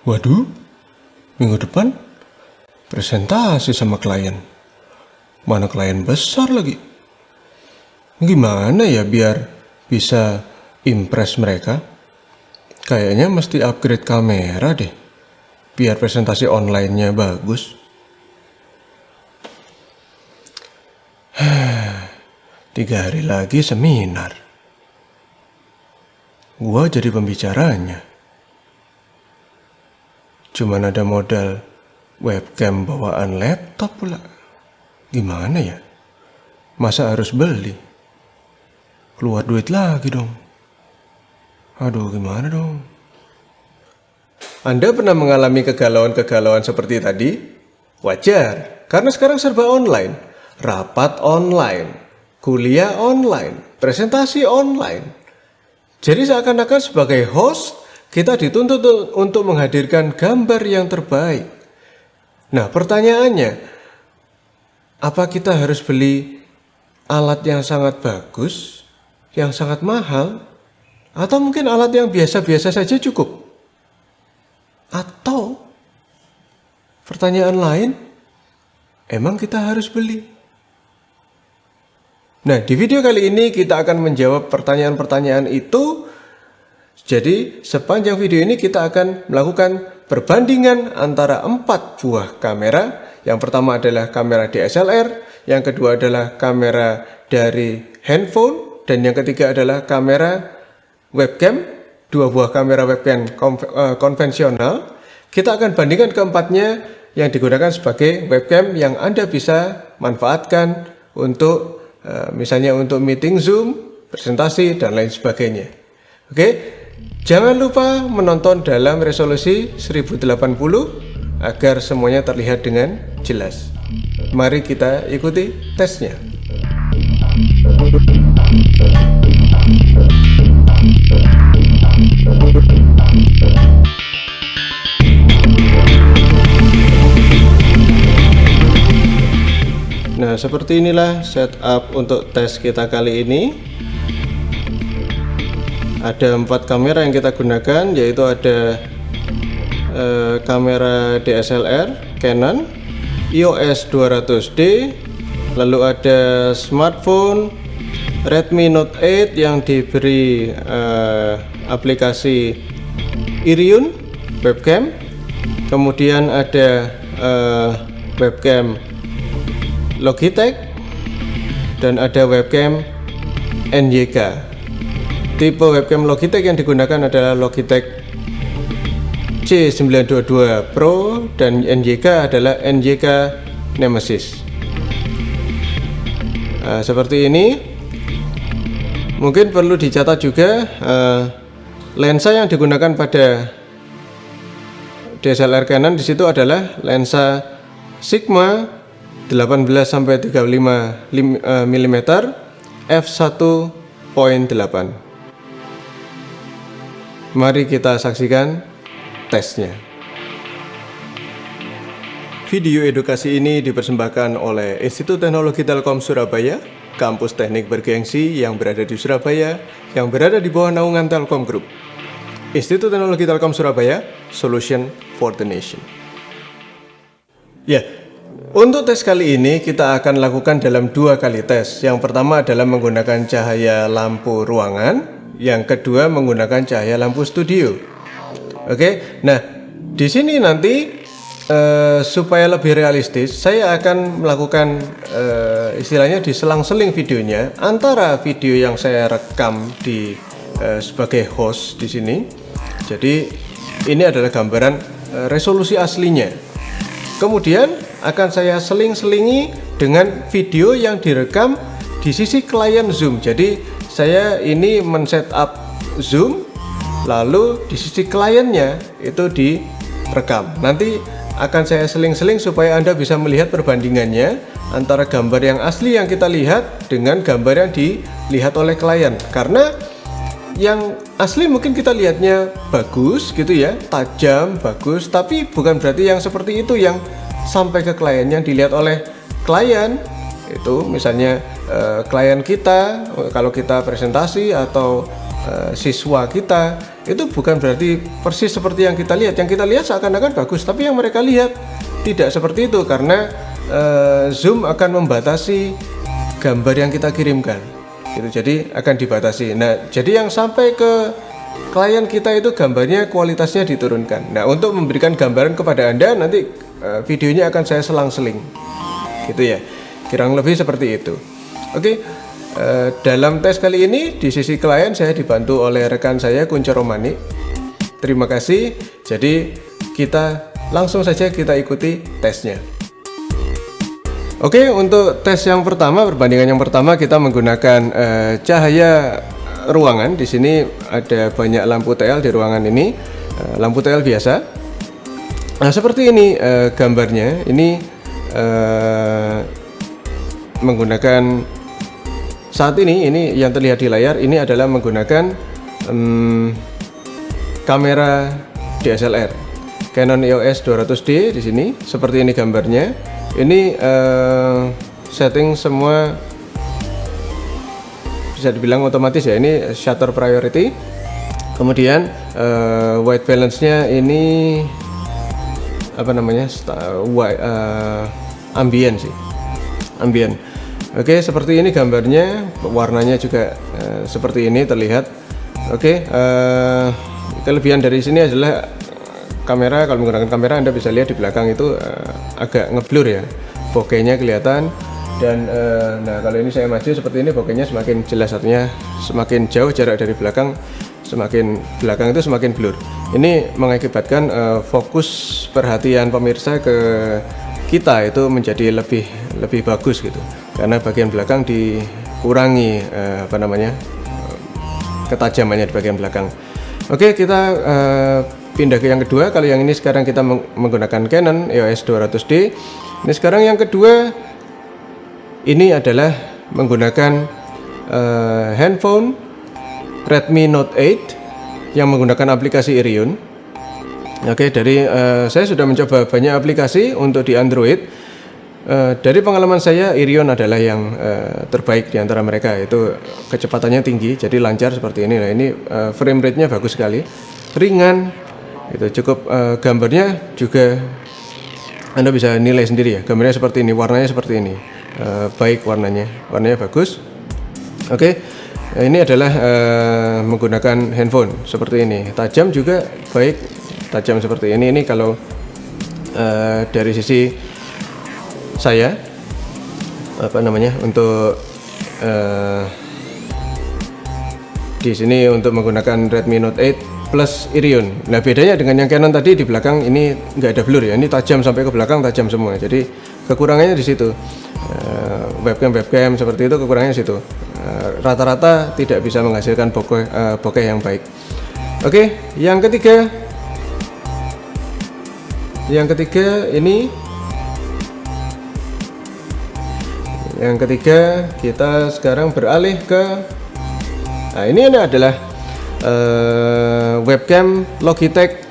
Waduh, minggu depan presentasi sama klien. Mana klien besar lagi. Gimana ya biar bisa impress mereka? Kayaknya mesti upgrade kamera deh, biar presentasi online-nya bagus. 3 hari lagi seminar. Gua jadi pembicaranya. Cuman ada modal webcam bawaan laptop pula. Gimana ya? Masa harus beli? Keluar duit lagi dong. Aduh, gimana dong? Anda pernah mengalami kegalauan-kegalauan seperti tadi? Wajar, karena sekarang serba online. Rapat online, kuliah online, presentasi online. Jadi seakan-akan sebagai host, kita dituntut untuk menghadirkan gambar yang terbaik. Nah, pertanyaannya, apa kita harus beli alat yang sangat bagus, yang sangat mahal, atau mungkin alat yang biasa-biasa saja cukup? Atau pertanyaan lain, emang kita harus beli? Nah, di video kali ini kita akan menjawab pertanyaan-pertanyaan itu. Jadi, sepanjang video ini kita akan melakukan perbandingan antara 4 buah kamera. Yang pertama adalah kamera DSLR, yang kedua adalah kamera dari handphone, dan yang ketiga adalah kamera webcam, 2 buah kamera webcam konvensional. Kita akan bandingkan keempatnya yang digunakan sebagai webcam yang Anda bisa manfaatkan untuk misalnya untuk meeting Zoom, presentasi, dan lain sebagainya. Oke, jangan lupa menonton dalam resolusi 1080 agar semuanya terlihat dengan jelas. Mari kita ikuti tesnya. Nah, seperti inilah setup untuk tes kita kali ini. Ada 4 kamera yang kita gunakan, yaitu ada kamera DSLR Canon EOS 200D, lalu ada smartphone Redmi Note 8 yang diberi aplikasi Iriun webcam, kemudian ada webcam Logitech, dan ada webcam NYK. Tipe webcam Logitech yang digunakan adalah Logitech C922 Pro, dan NYK adalah NYK Nemesis. Seperti ini. Mungkin perlu dicatat juga lensa yang digunakan pada DSLR Canon di situ adalah lensa Sigma 18-35 mm f1.8. Mari kita saksikan tesnya. Video edukasi ini dipersembahkan oleh Institut Teknologi Telkom Surabaya, kampus teknik bergengsi yang berada di Surabaya, yang berada di bawah naungan Telkom Group. Institut Teknologi Telkom Surabaya, Solution for the Nation. Ya, untuk tes kali ini kita akan lakukan dalam 2 kali tes. Yang pertama adalah menggunakan cahaya lampu ruangan, yang kedua menggunakan cahaya lampu studio. Oke, nah di sini nanti supaya lebih realistis, saya akan melakukan istilahnya diselang-seling videonya antara video yang saya rekam di sebagai host di sini. Jadi ini adalah gambaran resolusi aslinya. Kemudian akan saya seling-selingi dengan video yang direkam di sisi klien Zoom. Jadi saya ini men-setup Zoom, lalu di sisi kliennya itu direkam. Nanti akan saya seling-seling supaya Anda bisa melihat perbandingannya antara gambar yang asli yang kita lihat dengan gambar yang dilihat oleh klien. Karena yang asli mungkin kita lihatnya bagus gitu ya, tajam, bagus, tapi bukan berarti yang seperti itu yang sampai ke klien. Yang dilihat oleh klien itu misalnya klien kita, kalau kita presentasi atau siswa kita itu bukan berarti persis seperti yang kita lihat. Yang kita lihat seakan-akan bagus, tapi yang mereka lihat tidak seperti itu, karena zoom akan membatasi gambar yang kita kirimkan gitu, jadi akan dibatasi. Nah, jadi yang sampai ke klien kita itu gambarnya kualitasnya diturunkan. Nah, untuk memberikan gambaran kepada Anda, nanti videonya akan saya selang-seling gitu ya, kurang lebih seperti itu. Oke. Dalam tes kali ini di sisi klien saya dibantu oleh rekan saya Kunco Romani. Terima kasih. Jadi kita langsung saja kita ikuti tesnya. Oke, untuk tes yang pertama, perbandingan yang pertama kita menggunakan cahaya ruangan. Di sini ada banyak lampu TL di ruangan ini, lampu TL biasa. Nah, seperti ini gambarnya. Ini menggunakan saat ini yang terlihat di layar ini adalah menggunakan kamera DSLR Canon EOS 200D. Di sini seperti ini gambarnya. Ini setting semua bisa dibilang otomatis ya. Ini shutter priority. Kemudian white balance-nya ini apa namanya? Ambient sih. Ambient. Oke, seperti ini gambarnya, warnanya juga seperti ini terlihat. Oke, kelebihan dari sini adalah kamera. Kalau menggunakan kamera Anda bisa lihat di belakang itu agak ngeblur ya, bokehnya kelihatan. Dan nah, kalau ini saya maju seperti ini, bokehnya semakin jelas, artinya semakin jauh jarak dari belakang, semakin belakang itu semakin blur. Ini mengakibatkan fokus perhatian pemirsa ke kita itu menjadi lebih bagus gitu, karena bagian belakang dikurangi ketajamannya di bagian belakang. Oke, kita pindah ke yang kedua. Kalau yang ini sekarang kita menggunakan Canon EOS 200D. Ini sekarang yang kedua, ini adalah menggunakan handphone Redmi Note 8 yang menggunakan aplikasi Irion. Oke, saya sudah mencoba banyak aplikasi untuk di Android. Dari pengalaman saya, Irion adalah yang terbaik di antara mereka. Itu kecepatannya tinggi, jadi lancar seperti ini. Nah, ini frame rate-nya bagus sekali, ringan, itu cukup. Gambarnya juga Anda bisa nilai sendiri ya. Gambarnya seperti ini, warnanya seperti ini, baik warnanya bagus. Oke, ini adalah menggunakan handphone seperti ini. Tajam juga baik. Tajam seperti ini. Ini kalau dari sisi saya untuk di sini untuk menggunakan Redmi Note 8 plus Irion. Nah, bedanya dengan yang Canon tadi, di belakang ini nggak ada blur ya. Ini tajam sampai ke belakang, tajam semua. Jadi kekurangannya di situ. Webcam seperti itu kekurangannya di situ. Rata-rata tidak bisa menghasilkan bokeh yang baik. Oke, yang ketiga ini. Yang ketiga kita sekarang beralih ke, nah ini adalah webcam Logitech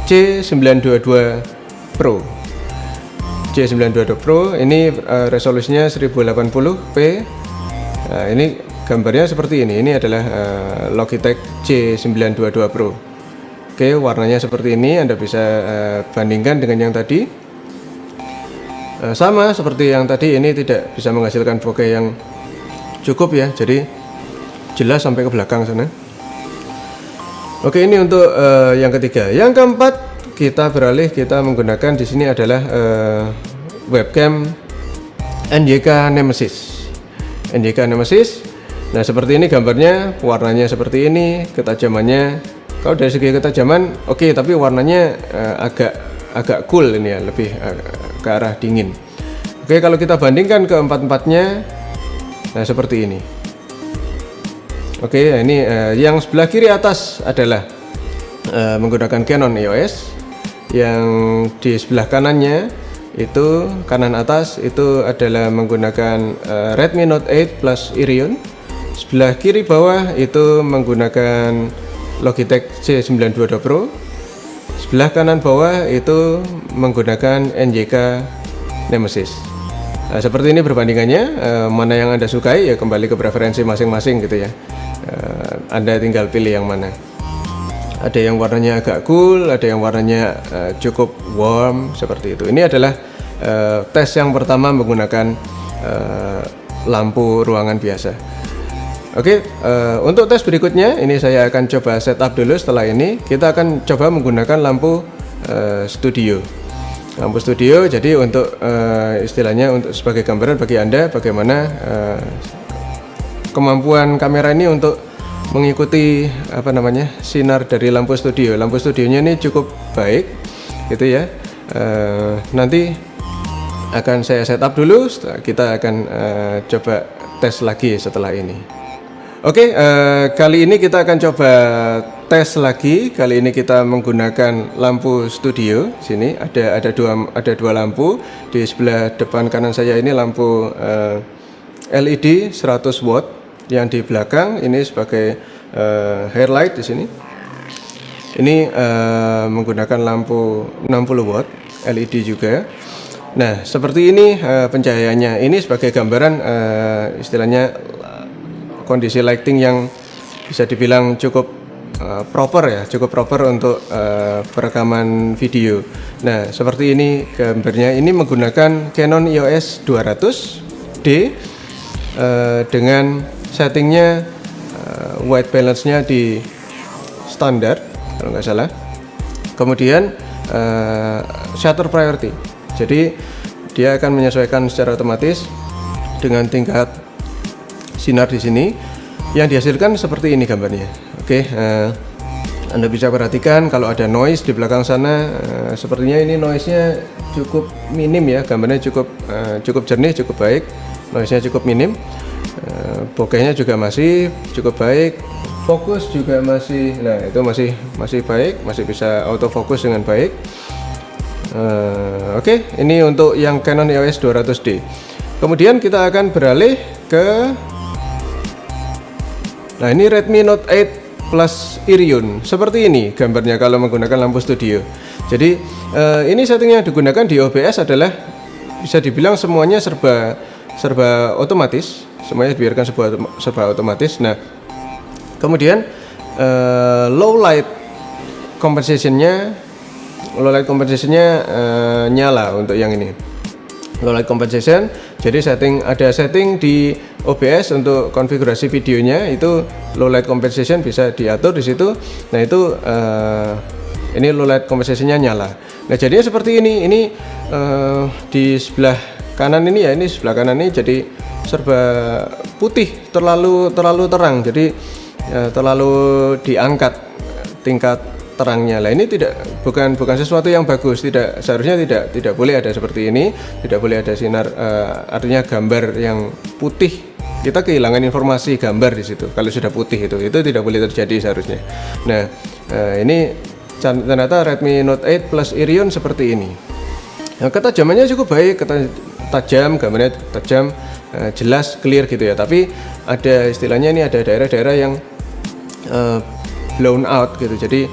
C922 Pro. C922 Pro ini resolusinya 1080p. Nah, ini gambarnya seperti ini. Ini adalah Logitech C922 Pro. Oke, warnanya seperti ini. Anda bisa bandingkan dengan yang tadi. Sama seperti yang tadi, ini tidak bisa menghasilkan bokeh yang cukup ya. Jadi jelas sampai ke belakang sana. Oke, ini untuk yang ketiga. Yang keempat kita beralih, kita menggunakan di sini adalah webcam NYK Nemesis. NYK Nemesis. Nah, seperti ini gambarnya, warnanya seperti ini, ketajamannya. Kalau dari segi ketajaman oke, tapi warnanya agak cool ini ya, lebih ke arah dingin. Oke, kalau kita bandingkan keempat-empatnya, nah seperti ini. Oke, ini yang sebelah kiri atas adalah menggunakan Canon EOS. Yang di sebelah kanannya itu, kanan atas itu adalah menggunakan Redmi Note 8 plus Irion. Sebelah kiri bawah itu menggunakan Logitech C922 Pro. Sebelah kanan bawah itu menggunakan NYK Nemesis. Nah, seperti ini perbandingannya. Mana yang Anda sukai ya kembali ke preferensi masing-masing gitu ya. Anda tinggal pilih yang mana. Ada yang warnanya agak cool, ada yang warnanya cukup warm seperti itu. Ini adalah tes yang pertama menggunakan lampu ruangan biasa. Oke, untuk tes berikutnya ini saya akan coba setup dulu. Setelah ini kita akan coba menggunakan lampu studio. Lampu studio, jadi untuk istilahnya untuk sebagai gambaran bagi Anda bagaimana kemampuan kamera ini untuk mengikuti sinar dari lampu studio. Lampu studionya ini cukup baik, gitu ya. Nanti akan saya setup dulu. Kita akan coba tes lagi setelah ini. Oke, kali ini kita akan coba tes lagi. Kali ini kita menggunakan lampu studio. Sini ada dua lampu. Di sebelah depan kanan saya ini lampu LED 100 watt. Yang di belakang ini sebagai hairlight di sini. Ini menggunakan lampu 60 watt LED juga. Nah, seperti ini pencahayaannya. Ini sebagai gambaran istilahnya kondisi lighting yang bisa dibilang cukup proper ya, cukup proper untuk perekaman video. Nah, seperti ini gambarnya. Ini menggunakan Canon EOS 200D dengan settingnya white balance-nya di standar kalau nggak salah. Kemudian shutter priority. Jadi dia akan menyesuaikan secara otomatis dengan tingkat sinar di sini. Yang dihasilkan seperti ini gambarnya. Oke, Anda bisa perhatikan kalau ada noise di belakang sana, sepertinya ini noise-nya cukup minim ya. Gambarnya cukup jernih, cukup baik. Noise-nya cukup minim. Bokehnya juga masih cukup baik. Fokus juga masih, nah itu masih baik, masih bisa autofocus dengan baik. Oke, ini untuk yang Canon EOS 200D. Kemudian kita akan beralih ke ini Redmi Note 8 Plus Irion. Seperti ini gambarnya kalau menggunakan lampu studio. Jadi ini setting yang digunakan di OBS adalah bisa dibilang semuanya serba otomatis. Semuanya dibiarkan serba otomatis. Nah, kemudian low light compensation-nya nyala untuk yang ini. Low light compensation. Jadi ada setting di OBS untuk konfigurasi videonya, itu low light compensation bisa diatur di situ. Nah, itu ini low light compensation-nya nyala. Nah, jadinya seperti ini. Ini di sebelah kanan ini ya, sebelah kanan ini jadi serba putih, terlalu terang. Jadi terlalu diangkat tingkat terangnya. Lah ini bukan sesuatu yang bagus. Seharusnya tidak boleh ada seperti ini. Tidak boleh ada sinar, artinya gambar yang putih. Kita kehilangan informasi gambar di situ. Kalau sudah putih itu tidak boleh terjadi seharusnya. Nah, ini ternyata Redmi Note 8 Plus Irion seperti ini. Nah, ketajamannya cukup baik, tajam, gambarnya tajam, jelas, clear gitu ya. Tapi ada istilahnya ini, ada daerah-daerah yang blown out gitu. Jadi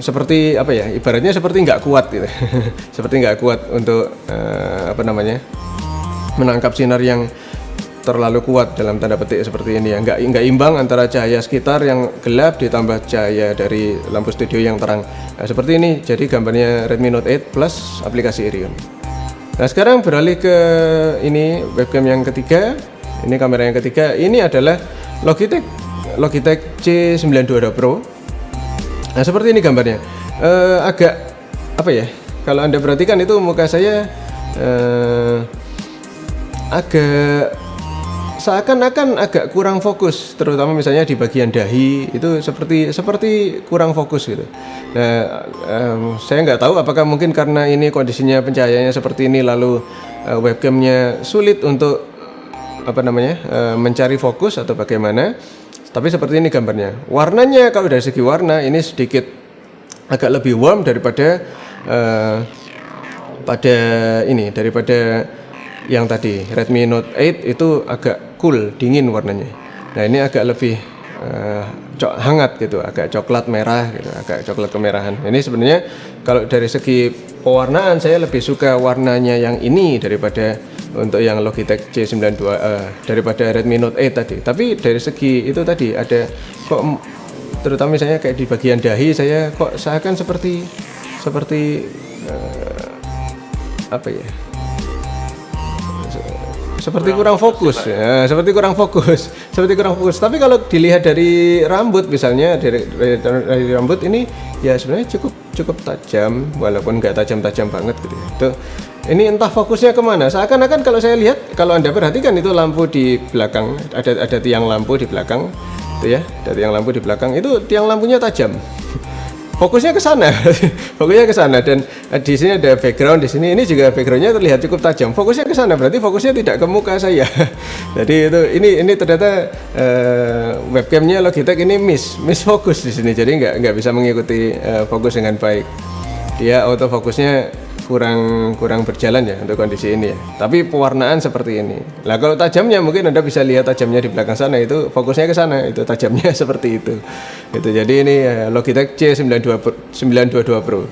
seperti ibaratnya seperti nggak kuat gitu. Seperti nggak kuat untuk menangkap sinar yang terlalu kuat dalam tanda petik seperti ini ya. Nggak imbang antara cahaya sekitar yang gelap ditambah cahaya dari lampu studio yang terang. Nah, seperti ini jadi gambarnya Redmi Note 8 Plus aplikasi Irion. Nah, sekarang beralih ke ini webcam yang ketiga. Ini kamera yang ketiga. Ini adalah Logitech C92 Pro. Nah, seperti ini gambarnya. Agak kalau Anda perhatikan itu muka saya agak seakan-akan agak kurang fokus, terutama misalnya di bagian dahi itu seperti kurang fokus gitu. Nah, saya nggak tahu apakah mungkin karena ini kondisinya pencahayaannya seperti ini, lalu webcamnya sulit untuk mencari fokus atau bagaimana. Tapi seperti ini gambarnya. Warnanya kalau dari segi warna ini sedikit agak lebih warm daripada daripada yang tadi Redmi Note 8 itu agak cool, dingin warnanya. Nah, ini agak lebih hangat gitu, agak coklat merah gitu, agak coklat kemerahan. Ini sebenarnya kalau dari segi pewarnaan saya lebih suka warnanya yang ini daripada untuk yang Logitech C92 daripada Redmi Note 8 tadi. Tapi dari segi itu tadi ada kok terutama misalnya kayak di bagian dahi saya kok seakan seperti apa ya, seperti kurang fokus ya, seperti kurang fokus. Tapi kalau dilihat dari rambut misalnya, dari rambut ini ya sebenarnya cukup tajam, walaupun nggak tajam-tajam banget gitu ya. Tuh, ini entah fokusnya kemana. Seakan-akan kalau saya lihat, kalau Anda perhatikan itu lampu di belakang, ada tiang lampu di belakang itu ya, ada tiang lampu di belakang, itu tiang lampunya tajam. Fokusnya ke sana, dan di sini ada background, di sini ini juga backgroundnya terlihat cukup tajam. Fokusnya ke sana, berarti fokusnya tidak ke muka saya. Jadi itu ini ternyata webcamnya Logitech ini miss fokus di sini, jadi nggak bisa mengikuti fokus dengan baik. Dia autofokusnya kurang berjalan ya untuk kondisi ini ya. Tapi pewarnaan seperti ini. Nah kalau tajamnya mungkin Anda bisa lihat tajamnya di belakang sana, itu fokusnya ke sana, itu tajamnya seperti itu. Gitu. Jadi ini Logitech C922 Pro.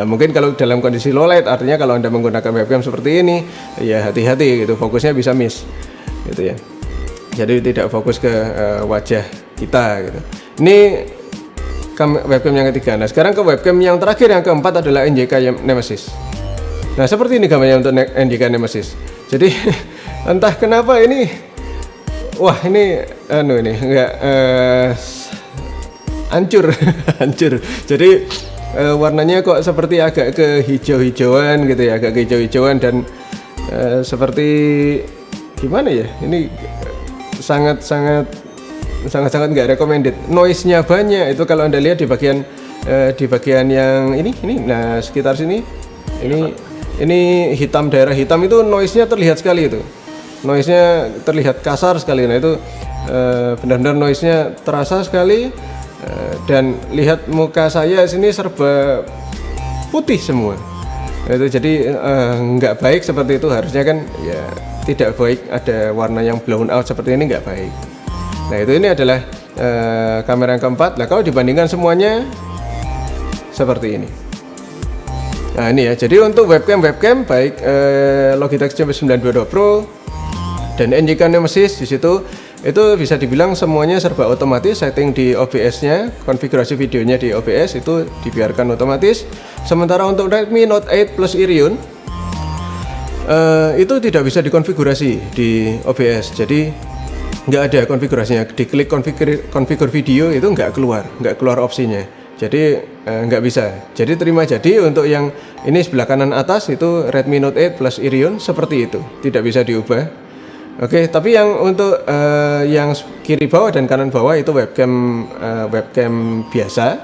Mungkin kalau dalam kondisi low light, artinya kalau Anda menggunakan webcam seperti ini, ya hati-hati gitu, fokusnya bisa miss. Gitu ya. Jadi tidak fokus ke wajah kita gitu. Ini webcam yang ketiga. Nah sekarang ke webcam yang terakhir, yang keempat adalah NJK Nemesis. Nah seperti ini gambarnya untuk NJK Nemesis. Jadi entah kenapa ini, wah ini enggak hancur. Jadi warnanya kok seperti agak ke hijau-hijauan gitu ya, agak ke hijau-hijauan dan seperti gimana ya? Ini sangat nggak recommended. Noise-nya banyak itu kalau Anda lihat di bagian yang ini. Nah sekitar sini ini hitam, daerah hitam itu noise-nya terlihat sekali itu. Noise-nya terlihat kasar sekali. Nah itu benar-benar noise-nya terasa sekali. Dan lihat muka saya sini serba putih semua. Itu jadi nggak baik seperti itu. Harusnya kan ya tidak baik ada warna yang blown out seperti ini, nggak baik. Nah itu ini adalah kamera yang keempat. Nah kalau dibandingkan semuanya seperti ini. Nah ini ya, jadi untuk webcam baik Logitech C922 Pro dan NJK Nemesis di situ itu bisa dibilang semuanya serba otomatis. Setting di OBS-nya, konfigurasi videonya di OBS itu dibiarkan otomatis. Sementara untuk Redmi Note 8 Plus Irion itu tidak bisa dikonfigurasi di OBS. Jadi nggak ada konfigurasinya. Diklik konfigur video itu nggak keluar opsinya. Jadi nggak bisa. Jadi terima jadi untuk yang ini sebelah kanan atas itu Redmi Note 8 Plus Irion seperti itu, tidak bisa diubah. Oke, tapi yang untuk yang kiri bawah dan kanan bawah itu webcam biasa,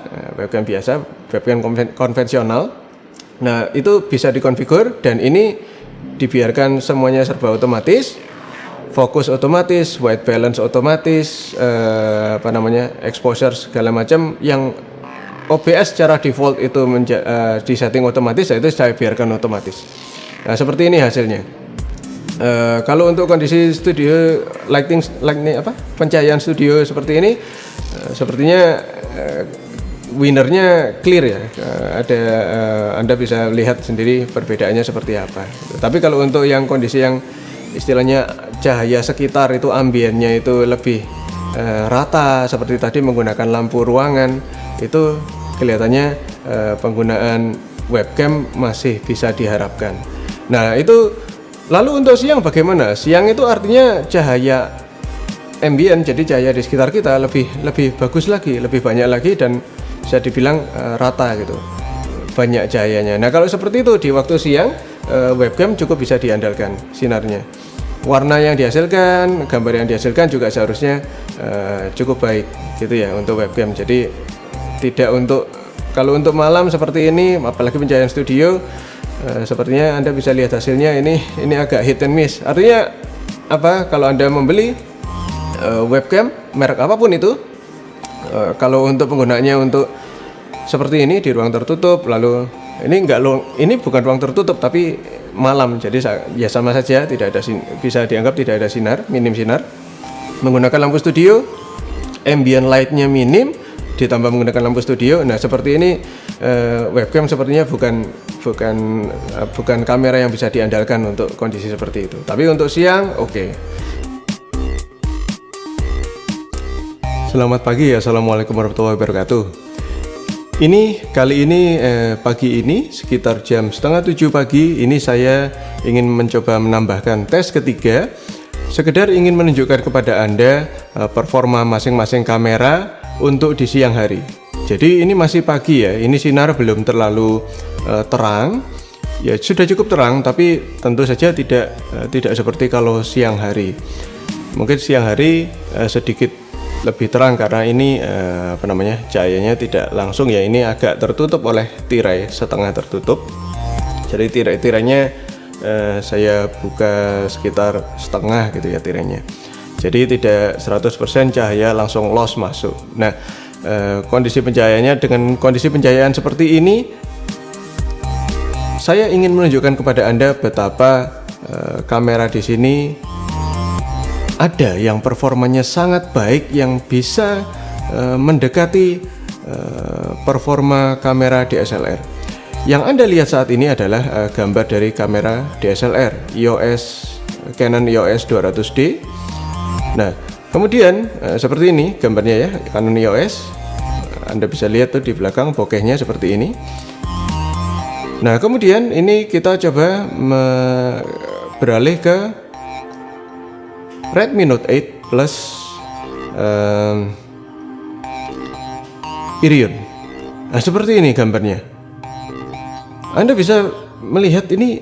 webcam konvensional. Nah itu bisa dikonfigur dan ini dibiarkan semuanya serba otomatis. Fokus otomatis, white balance otomatis, exposure segala macam yang OBS secara default itu di setting otomatis, itu saya biarkan otomatis. Nah seperti ini hasilnya. Kalau untuk kondisi studio pencahayaan studio seperti ini, sepertinya winnernya clear ya. Anda bisa lihat sendiri perbedaannya seperti apa. Tapi kalau untuk yang kondisi yang istilahnya cahaya sekitar itu ambiennya itu lebih rata seperti tadi menggunakan lampu ruangan, itu kelihatannya penggunaan webcam masih bisa diharapkan. Nah itu lalu untuk siang bagaimana? Siang itu artinya cahaya ambient, jadi cahaya di sekitar kita lebih bagus lagi, lebih banyak lagi dan bisa dibilang rata gitu, banyak cahayanya. Nah kalau seperti itu di waktu siang webcam cukup bisa diandalkan sinarnya. Warna yang dihasilkan, gambar yang dihasilkan juga seharusnya cukup baik gitu ya untuk webcam. Jadi tidak kalau untuk malam seperti ini, apalagi pencahayaan studio, sepertinya Anda bisa lihat hasilnya ini agak hit and miss. Artinya apa? Kalau Anda membeli webcam merek apapun itu, kalau untuk penggunaannya untuk seperti ini di ruang tertutup, lalu ini bukan ruang tertutup tapi malam, jadi ya sama saja, bisa dianggap tidak ada sinar, minim sinar. Menggunakan lampu studio, ambient light-nya minim, ditambah menggunakan lampu studio. Nah seperti ini webcam sepertinya bukan kamera yang bisa diandalkan untuk kondisi seperti itu. Tapi untuk siang oke. Selamat pagi, assalamualaikum warahmatullahi wabarakatuh. Kali ini pagi ini sekitar jam 6:30 pagi ini saya ingin mencoba menambahkan tes ketiga. Sekedar ingin menunjukkan kepada Anda performa masing-masing kamera untuk di siang hari. Jadi ini masih pagi ya, ini sinar belum terlalu terang. Ya sudah cukup terang, tapi tentu saja tidak seperti kalau siang hari. Mungkin siang hari sedikit lebih terang karena ini cahayanya tidak langsung ya, ini agak tertutup oleh tirai, setengah tertutup. Jadi tirainya saya buka sekitar setengah gitu ya tirainya. Jadi tidak 100% cahaya langsung loss masuk. Nah, kondisi pencahayaannya dengan kondisi pencahayaan seperti ini, saya ingin menunjukkan kepada Anda betapa kamera di sini ada yang performanya sangat baik, yang bisa mendekati performa kamera DSLR. Yang Anda lihat saat ini adalah gambar dari kamera DSLR Canon EOS 200D. Nah, kemudian seperti ini gambarnya ya, Canon EOS. Anda bisa lihat tuh di belakang bokehnya seperti ini. Nah, kemudian ini kita coba beralih ke Redmi Note 8 Plus Irion. Nah, seperti ini gambarnya. Anda bisa melihat ini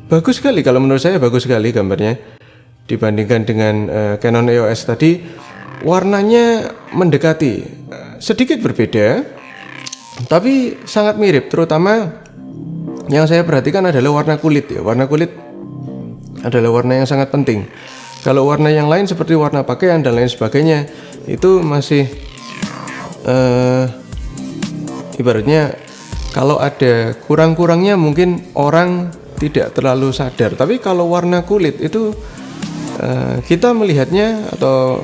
bagus sekali, kalau menurut saya bagus sekali gambarnya dibandingkan dengan Canon EOS tadi. Warnanya mendekati, sedikit berbeda, tapi sangat mirip. Terutama yang saya perhatikan adalah warna kulit ya. Warna kulit adalah warna yang sangat penting. Kalau warna yang lain seperti warna pakaian dan lain sebagainya itu masih ibaratnya kalau ada kurang-kurangnya mungkin orang tidak terlalu sadar. Tapi kalau warna kulit itu kita melihatnya, atau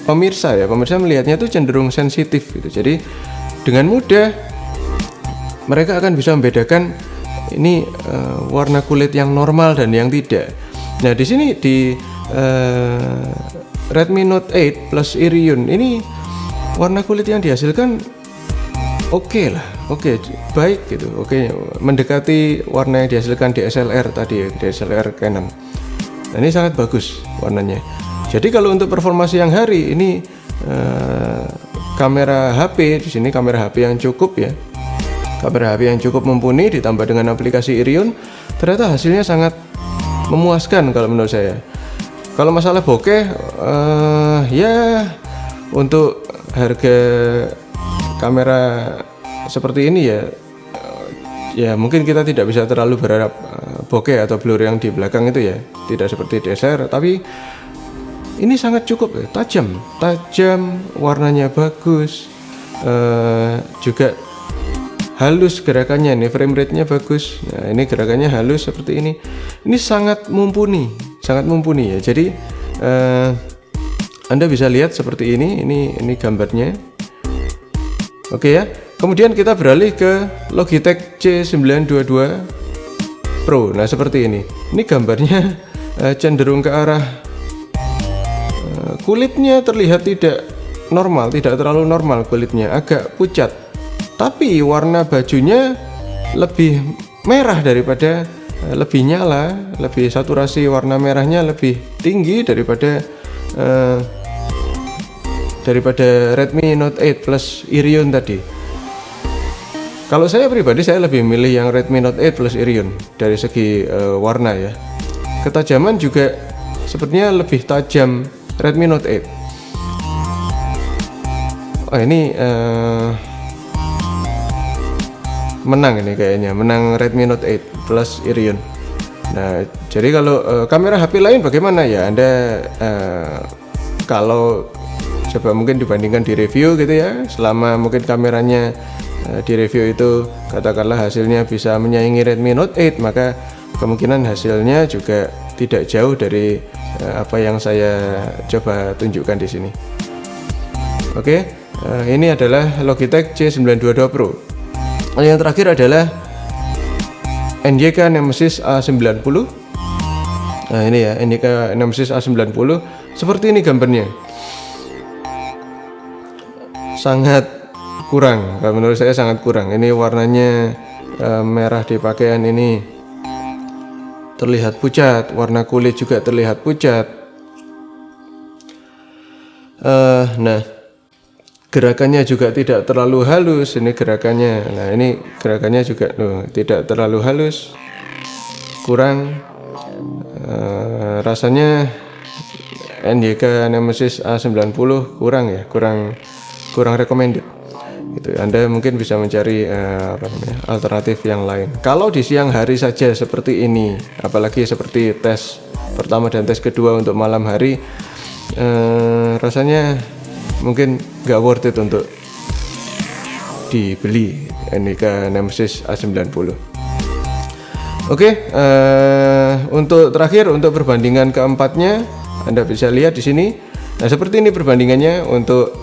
pemirsa melihatnya itu cenderung sensitif gitu. Jadi dengan mudah mereka akan bisa membedakan ini warna kulit yang normal dan yang tidak. Nah, di sini di Redmi Note 8 Plus Irion ini warna kulit yang dihasilkan oke, baik gitu, mendekati warna yang dihasilkan DSLR tadi ya, DSLR Canon. Nah, ini sangat bagus warnanya. Jadi kalau untuk performa siang hari ini kamera HP di sini, kamera HP yang cukup ya, kamera HP yang cukup mumpuni ditambah dengan aplikasi Irion, ternyata hasilnya sangat memuaskan kalau menurut saya. Kalau masalah bokeh, ya untuk harga kamera seperti ini ya mungkin kita tidak bisa terlalu berharap bokeh atau blur yang di belakang itu ya, tidak seperti DSLR, tapi ini sangat cukup ya, tajam, warnanya bagus, juga halus gerakannya, ini frame rate-nya bagus. Nah, ini gerakannya halus seperti ini. Ini sangat mumpuni ya. Jadi Anda bisa lihat seperti ini gambarnya. Oke ya. Kemudian kita beralih ke Logitech C922 Pro. Nah, seperti ini. Ini gambarnya cenderung ke arah kulitnya terlihat tidak normal, tidak terlalu normal kulitnya, agak pucat. Tapi warna bajunya lebih merah daripada, lebih nyala, lebih saturasi warna merahnya lebih tinggi daripada Redmi Note 8 Plus Irion tadi. Kalau saya pribadi, saya lebih milih yang Redmi Note 8 Plus Irion dari segi warna ya. Ketajaman juga sepertinya lebih tajam Redmi Note 8. Oh, ini menang ini kayaknya, menang Redmi Note 8 Plus Irion. Nah, jadi kalau kamera HP lain bagaimana ya? Anda kalau coba mungkin dibandingkan di review gitu ya, selama mungkin kameranya di review itu katakanlah hasilnya bisa menyaingi Redmi Note 8, maka kemungkinan hasilnya juga tidak jauh dari apa yang saya coba tunjukkan di sini. Oke, ini adalah Logitech C922 Pro. Yang terakhir adalah NYK Nemesis A90. Nah, ini ya, NYK Nemesis A90. Seperti ini gambarnya. sangat kurang. Kalau menurut saya sangat kurang. Ini warnanya merah di pakaian ini terlihat pucat, warna kulit juga terlihat pucat. Nah, gerakannya juga tidak terlalu halus. Ini gerakannya, nah ini gerakannya juga tidak terlalu halus, kurang. Rasanya NYK Nemesis A90 kurang ya, kurang recommended. Gitu. Anda mungkin bisa mencari alternatif yang lain. Kalau di siang hari saja seperti ini, apalagi seperti tes pertama dan tes kedua untuk malam hari, rasanya mungkin nggak worth it untuk dibeli NYK Nemesis A90. Oke, untuk terakhir, untuk perbandingan keempatnya, Anda bisa lihat di sini. Nah, seperti ini perbandingannya untuk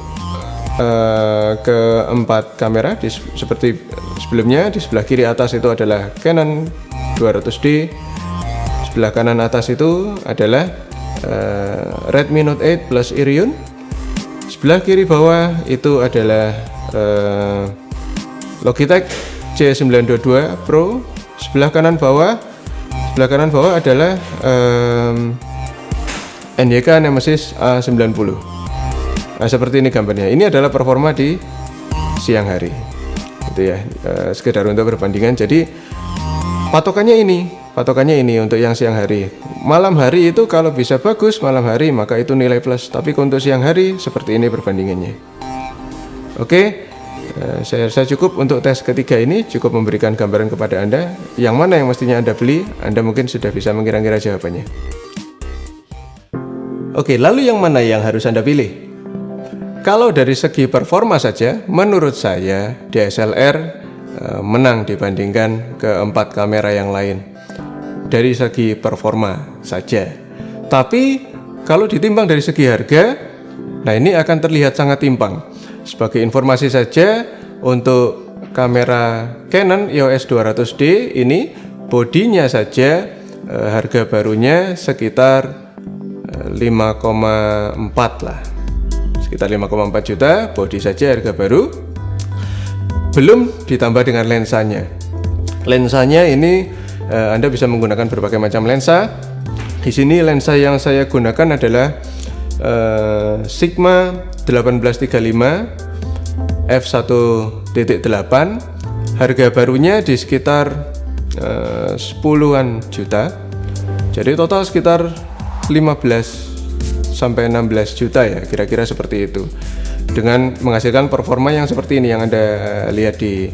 keempat kamera. Seperti sebelumnya, di sebelah kiri atas itu adalah Canon 200D, sebelah kanan atas itu adalah Redmi Note 8 plus Irion, sebelah kiri bawah itu adalah Logitech C922 Pro, sebelah kanan bawah adalah NYK Nemesis A90. Nah, seperti ini gambarnya. Ini adalah performa di siang hari, gitu ya. Sekedar untuk perbandingan. Jadi patokannya ini untuk yang siang hari. Malam hari itu kalau bisa bagus malam hari, maka itu nilai plus. Tapi untuk siang hari seperti ini perbandingannya. Oke, saya rasa cukup untuk tes ketiga ini, cukup memberikan gambaran kepada Anda. Yang mana yang mestinya Anda beli, Anda mungkin sudah bisa mengira-ngira jawabannya. Oke, lalu yang mana yang harus Anda pilih? Kalau dari segi performa saja, menurut saya DSLR menang dibandingkan keempat kamera yang lain. Dari segi performa saja. Tapi kalau ditimbang dari segi harga, nah ini akan terlihat sangat timpang. Sebagai informasi saja, untuk kamera Canon EOS 200D ini bodinya saja harga barunya sekitar 5,4 lah. Sekitar 5,4 juta bodi saja harga baru. Belum ditambah dengan lensanya. Lensanya ini Anda bisa menggunakan berbagai macam lensa. Di sini lensa yang saya gunakan adalah Sigma 1835 f1.8. Harga barunya di sekitar 10-an juta. Jadi total sekitar 15 sampai 16 juta ya, kira-kira seperti itu. Dengan menghasilkan performa yang seperti ini yang Anda lihat di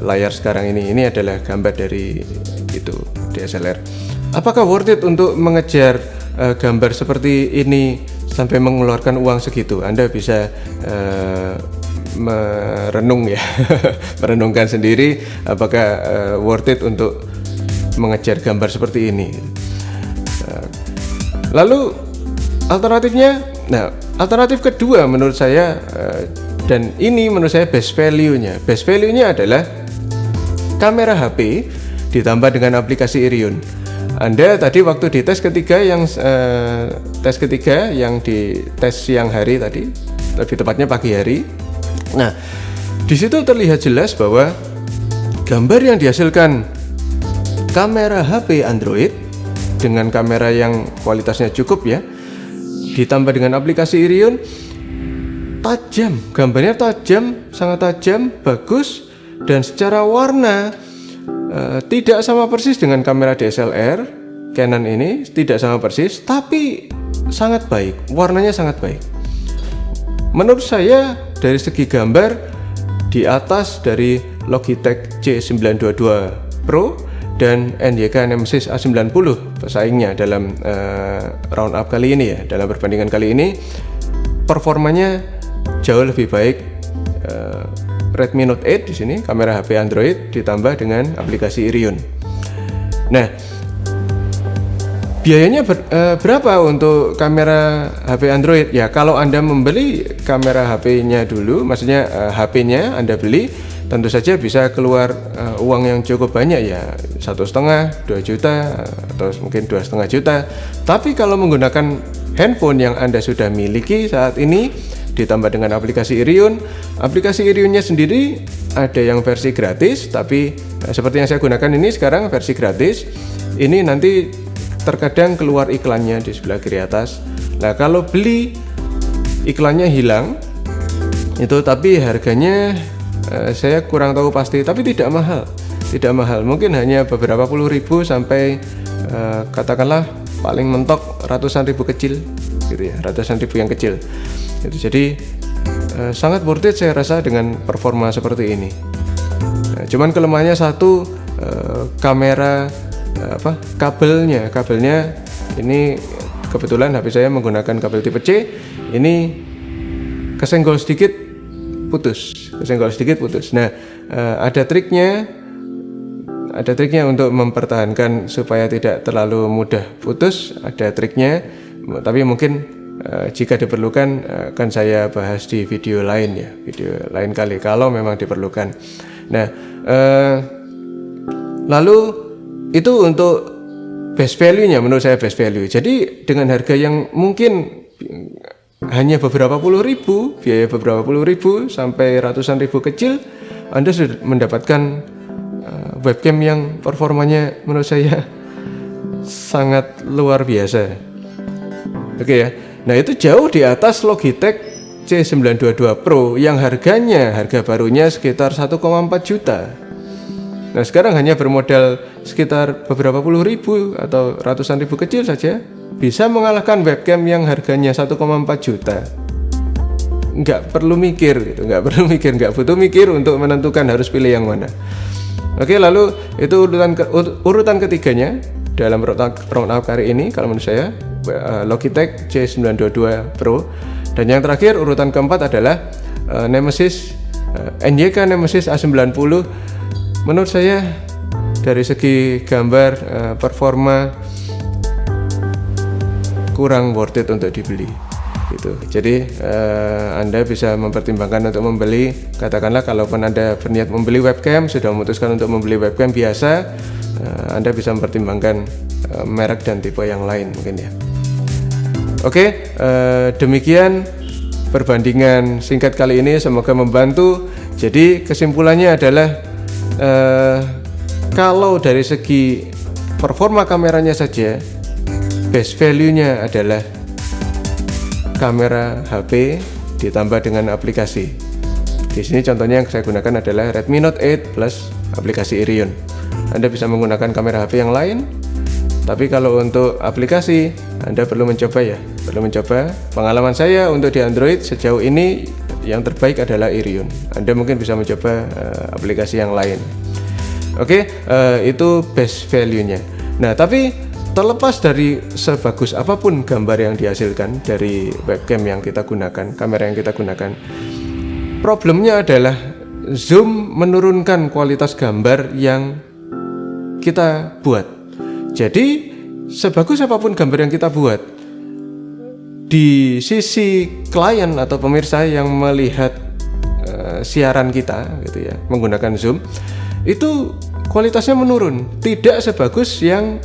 layar sekarang ini. Ini adalah gambar dari itu DSLR. Apakah worth it untuk mengejar gambar seperti ini sampai mengeluarkan uang segitu? Anda bisa merenung ya, merenungkan sendiri apakah worth it untuk mengejar gambar seperti ini. Lalu alternatifnya, nah alternatif kedua menurut saya dan ini menurut saya best value-nya. Best value-nya adalah kamera HP ditambah dengan aplikasi Irion. Anda tadi waktu di tes ketiga yang di tes siang hari tadi, lebih tepatnya pagi hari. Nah, di situ terlihat jelas bahwa gambar yang dihasilkan kamera HP Android dengan kamera yang kualitasnya cukup ya, ditambah dengan aplikasi Irion, tajam, gambarnya tajam, sangat tajam, bagus, dan secara warna tidak sama persis dengan kamera DSLR Canon ini, tidak sama persis, tapi sangat baik, warnanya sangat baik. Menurut saya dari segi gambar di atas dari Logitech C922 Pro dan NYK Nemesis A90 pesaingnya dalam roundup kali ini ya, dalam perbandingan kali ini performanya jauh lebih baik Redmi Note 8 di sini, kamera HP Android ditambah dengan aplikasi Irion. Nah, biayanya berapa untuk kamera HP Android? Ya, kalau Anda membeli kamera HP-nya dulu, maksudnya HP-nya Anda beli, tentu saja bisa keluar uang yang cukup banyak ya, 1,5, 2 juta atau mungkin 2,5 juta. Tapi kalau menggunakan handphone yang Anda sudah miliki saat ini, ditambah dengan aplikasi Iriun. Aplikasi Iriunnya sendiri ada yang versi gratis, tapi seperti yang saya gunakan ini sekarang versi gratis. Ini nanti terkadang keluar iklannya di sebelah kiri atas. Nah, kalau beli iklannya hilang itu, tapi harganya saya kurang tahu pasti, tapi tidak mahal, mungkin hanya beberapa puluh ribu sampai katakanlah paling mentok ratusan ribu kecil gitu ya, ratusan ribu yang kecil gitu. Jadi sangat worth it saya rasa dengan performa seperti ini. Nah, cuman kelemahannya satu, kamera kabelnya ini kebetulan HP saya menggunakan kabel tipe C, ini kesenggol sedikit putus. Nah, ada triknya untuk mempertahankan supaya tidak terlalu mudah putus, ada triknya, tapi mungkin jika diperlukan akan saya bahas di video lain kali kalau memang diperlukan. Nah, lalu itu untuk best value-nya, menurut saya best value. Jadi dengan harga yang mungkin hanya beberapa puluh ribu, biaya beberapa puluh ribu sampai ratusan ribu kecil, Anda sudah mendapatkan webcam yang performanya menurut saya sangat luar biasa. Oke ya. Nah, itu jauh di atas Logitech C922 Pro yang harga barunya sekitar 1,4 juta. Nah, sekarang hanya bermodal sekitar beberapa puluh ribu atau ratusan ribu kecil saja bisa mengalahkan webcam yang harganya 1,4 juta. Nggak perlu mikir gitu, nggak butuh mikir untuk menentukan harus pilih yang mana. Oke, lalu itu urutan ketiganya dalam roundup kali ini kalau menurut saya, Logitech C922 Pro. Dan yang terakhir urutan keempat adalah Nemesis NYK Nemesis A90. Menurut saya dari segi gambar, performa kurang worth it untuk dibeli gitu. Jadi Anda bisa mempertimbangkan untuk membeli, katakanlah kalaupun Anda berniat membeli webcam, sudah memutuskan untuk membeli webcam biasa, Anda bisa mempertimbangkan merek dan tipe yang lain mungkin ya. Oke, demikian perbandingan singkat kali ini, semoga membantu. Jadi kesimpulannya adalah kalau dari segi performa kameranya saja, best value-nya adalah kamera HP ditambah dengan aplikasi. Di sini contohnya yang saya gunakan adalah Redmi Note 8 plus aplikasi Iriun. Anda bisa menggunakan kamera HP yang lain, tapi kalau untuk aplikasi Anda perlu mencoba. Pengalaman saya untuk di Android sejauh ini yang terbaik adalah Iriun. Anda mungkin bisa mencoba aplikasi yang lain. Oke, itu best value-nya. Nah, tapi terlepas dari sebagus apapun gambar yang dihasilkan dari webcam yang kita gunakan, kamera yang kita gunakan, problemnya adalah zoom menurunkan kualitas gambar yang kita buat. Jadi sebagus apapun gambar yang kita buat, di sisi klien atau pemirsa yang melihat siaran kita gitu ya, menggunakan zoom, itu kualitasnya menurun, tidak sebagus yang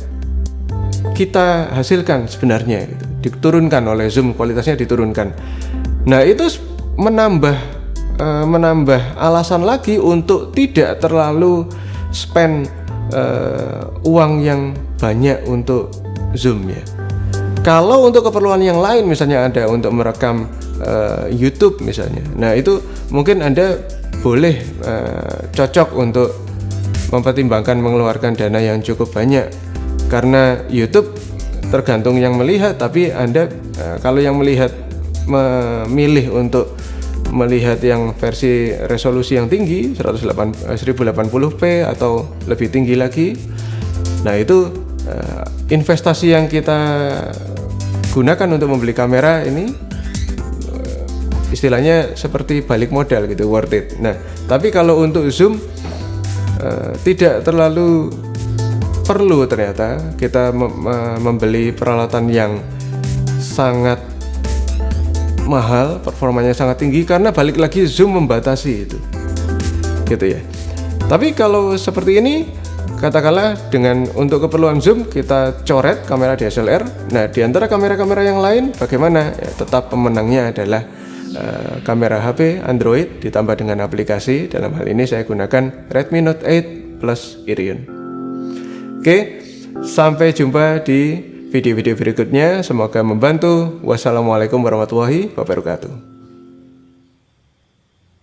kita hasilkan sebenarnya gitu. Diturunkan oleh zoom, kualitasnya diturunkan. Nah, itu menambah alasan lagi untuk tidak terlalu spend uang yang banyak untuk zoom ya. Kalau untuk keperluan yang lain, misalnya Anda untuk merekam YouTube misalnya, nah itu mungkin Anda boleh cocok untuk mempertimbangkan mengeluarkan dana yang cukup banyak, karena YouTube tergantung yang melihat. Tapi Anda kalau yang melihat memilih untuk melihat yang versi resolusi yang tinggi 1080p atau lebih tinggi lagi, nah itu investasi yang kita gunakan untuk membeli kamera ini istilahnya seperti balik modal gitu, worth it. Nah, tapi kalau untuk zoom tidak terlalu perlu ternyata kita membeli peralatan yang sangat mahal, performanya sangat tinggi, karena balik lagi zoom membatasi itu gitu ya. Tapi kalau seperti ini, katakanlah dengan untuk keperluan zoom kita coret kamera DSLR. Nah, di antara kamera-kamera yang lain bagaimana? Ya, tetap pemenangnya adalah kamera HP Android ditambah dengan aplikasi. Dalam hal ini saya gunakan Redmi Note 8 Plus Irion. Oke, sampai jumpa di video-video berikutnya. Semoga membantu. Wassalamualaikum warahmatullahi wabarakatuh.